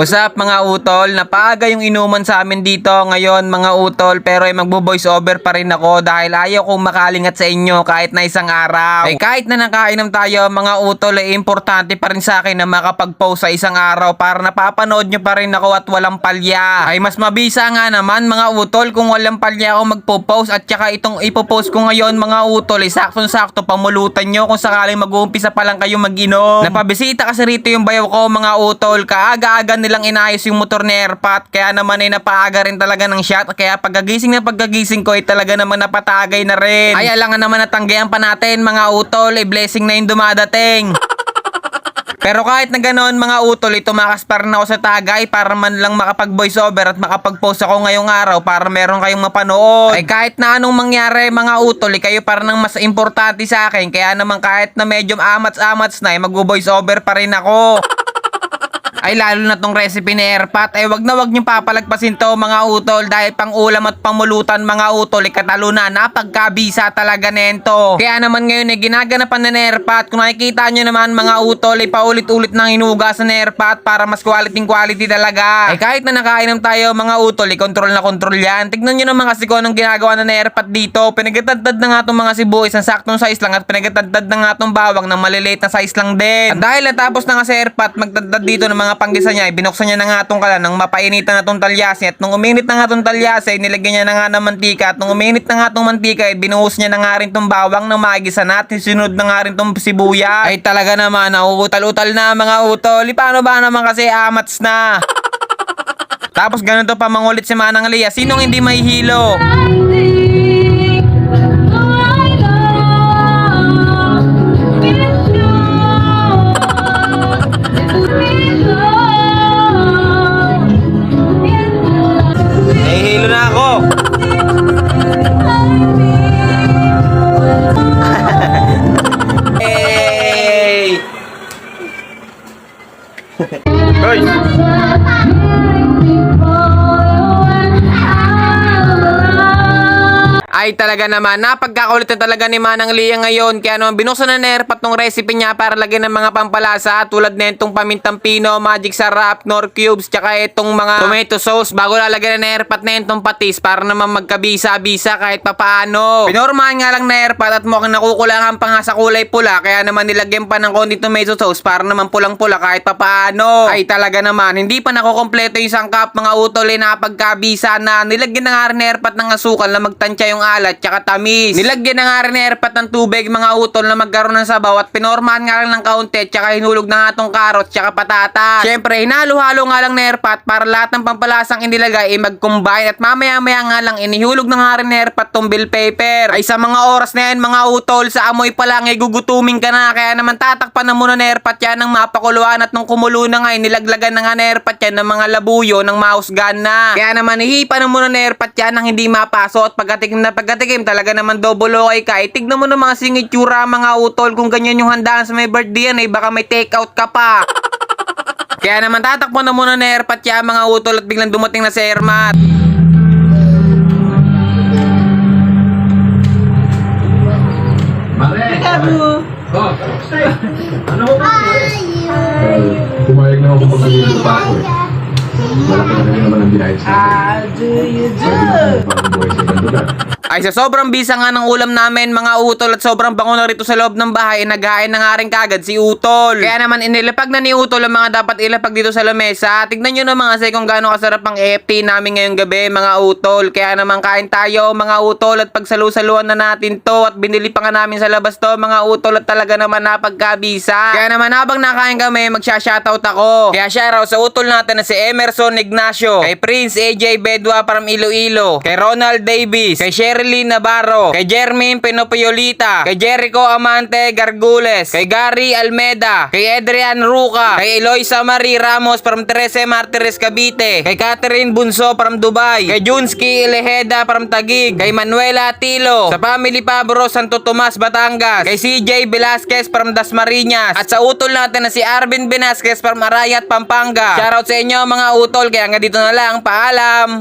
What's up mga utol? Napaaga yung inuman sa amin dito ngayon mga utol, pero ay magbo-voice over pa rin ako dahil ayaw kong makalingat sa inyo kahit na isang araw. Kahit na nakainom tayo mga utol, ay importante pa rin sa akin na makapag-post sa isang araw para napapanood nyo pa rin ako at walang palya. Ay mas mabisa nga naman mga utol kung walang palya ako magpo-post, at saka itong ipopost ko ngayon mga utol ay saktong-sakto pamulutan nyo kung sakaling mag-uumpisa pa lang kayo mag-inom. Napabisita kasi rito yung bayaw ko mga utol, kaaga-aga nilang inayos yung motor ni Airpat, kaya naman ay napaaga rin talaga ng shot, kaya pagkagising ko ay talaga naman napatagay na rin. Ay alangan naman natanggayan pa natin mga utol, ay blessing na yung dumadating. Pero kahit na ganoon mga utol, tumakas pa rin ako sa tagay para man lang makapag-voice over at makapag-post ako ngayong araw para meron kayong mapanood. Ay kahit na anong mangyari mga utol, kayo para nang mas importante sa akin, kaya naman kahit na medyo amats-amats na, mag-voice over pa rin ako. Ay lalo na tong recipe ni Airpat, ay wag na wag nyo papalagpasin to mga utol, dahil pang ulam at pamulutan mga utol, katalo na napagkabisa talaga nento. Kaya naman ngayon ay ginaganapan na ni Airpat. Kung nakikita nyo naman mga utol, ay paulit-ulit nang hinugasan ni Airpat para mas quality talaga. Ay kahit na nakainom tayo mga utol, control na control yan. Tignan nyo naman kasi kung anong ginagawa na ni Airpat dito. Pinagtatad na nga tong mga sibuyas ng saktong size lang, at pinagtatad na nga tong bawang ng maliliit na size lang din. At dahil natapos na nga si Airpat magtadtad dito ng mga panggisa niya, binuksan niya na nga itong kalan nang mapainitan na itong talyasi, at nung uminit na nga itong talyasi, nilagyan niya na nga ng mantika, at nung uminit na nga itong mantika, binuhos niya na nga rin itong bawang na magisa na, at sinunod na nga rin itong sibuyas. Ay talaga naman, nauutal-utal na mga utol. Paano ba naman kasi amats na? Tapos ganito pa mangulit si Manang Lia, sinong hindi mahihilo? Nahihilo na ako. Hey! Guys! Ay talaga naman, napagkakulit na talaga ni Manang Lia ngayon, kaya naman binuksan na ni Airpat tong recipe niya para lagyan ng mga pampalasa tulad na itong pamintang pino, magic sarap, nor cubes, tsaka itong mga tomato sauce bago lalagyan na ni Airpat na itong patis para naman magkabisa-bisa kahit papaano. Pinormahan nga lang na Airpat at mukhang nakukulangan pa nga sa kulay pula, kaya naman nilagyan pa ng konting tomato sauce para naman pulang-pula kahit papaano. Ay talaga naman, hindi pa nakukompleto yung sangkap mga utol, napagkabisa na. Nilagyan na nga rin ni Airpat ng asukal na magtansya yung alat tsaka tamis. Nilagyan na nga rin ni Airpat ng tubig mga utol na magkaroon ng sabaw, at pinormahan nga lang ng kaunti, tsaka hinulog na nga tong carrots tsaka patatas. Syempre hinalo-halo nga lang ni Airpat para lahat ng pampalasang inilagay ay mag-combine, at mamaya-maya nga lang inihulog na nga rin ni Airpat tong bell pepper. Ay sa mga oras na yan mga utol, sa amoy pa lang ay gugutumin ka na, kaya naman tatakpan na muna ni Airpat yan ng mapakuluan, at nung kumulo na nga nilaglagan na nga ni Airpat yan ng mga labuyo ng mahusgan na. Kaya naman ihipa na muna ni Airpat yan ng hindi mapaso, at pagkatikim talaga naman double okay ka. Tignan mo ng mga singitsura mga utol, kung ganyan yung handaan sa may birthday yan, baka may take out ka pa. Kaya naman tatakbo na muna ni Airpat yan mga utol, at biglang dumating na si Airmat. Oh, ano ko ba? Pumayag na ako pag-ibig pa ako eh. Malaki na rin naman ang binayad sa akin. How do you do? Parang buhay sa ibang lugar. Ay sa sobrang bisa nga ng ulam namin mga utol, at sobrang bango na rito sa loob ng bahay, naghain na nga rin kagad si Utol. Kaya naman inilapag na ni Utol ang mga dapat ilapag dito sa lamesa. Tignan nyo naman kasi kung gaano kasarap ang FT namin ngayong gabi mga utol. Kaya naman kain tayo mga utol, at pagsalu-saluan na natin to, at binili pa nga namin sa labas to mga utol, at talaga naman napagkabisa. Kaya naman habang nakain kami, magsha-shoutout ako. Kaya shoutout sa utol natin na si Emerson Ignacio, kay Prince AJ Bedwa from Iloilo, kay Ronald Davis, kay Sherilyn Navarro, kay Jermaine Pinopiolita, kay Jericho Amante Gargules, kay Gary Almeda, kay Adrian Ruca, kay Eloisa Marie Ramos from Teresa Martires Cavite, kay Catherine Bunso from Dubai, kay Junski Ileheda from Taguig, kay Manuela Atilo, sa Family Pabro Santo Tomas Batangas, kay CJ Velasquez from Dasmariñas, at sa utol natin na si Arvin Velasquez from Arayat Pampanga. Shoutout sa inyo mga utol, kaya nga dito na lang, paalam!